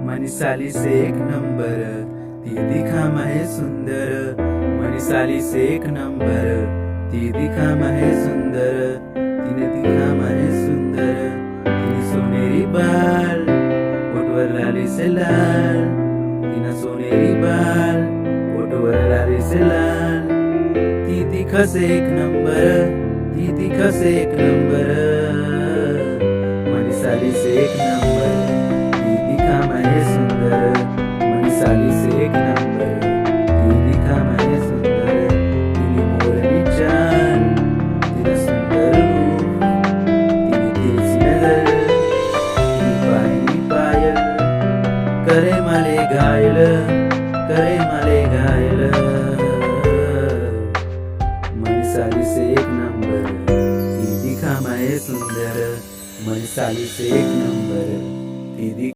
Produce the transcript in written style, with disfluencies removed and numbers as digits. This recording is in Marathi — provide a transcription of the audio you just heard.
मनीषाली से एक नंबर, ती दिखा महे सुंदर। मनीषाली से एक नंबर, ती दिखा महे सुंदर। तिने दिखा महे सुंदर। तिने सोनेरी बाल, ओठवर लाली से लाल। तिने सोनेरी बाल, ओठवर लाली से लाल। ती दिखस एक नंबर, ती दिखस एक नंबर। मनीषाली से एक नंबर, ती दिखा महे सुंदर। मनीषाली से एक नंबर, ती दिखा महे सुंदर। तिने मोरनी चाल, तिने सुंदर रूप, तिने तिरछी नजर, तिने पायनी पायल, करे मले घायल, करे मले घायल। मनीषाली से एक नंबर, ती दिखा महे सुंदर। मनीषाली से एक नंबर, ती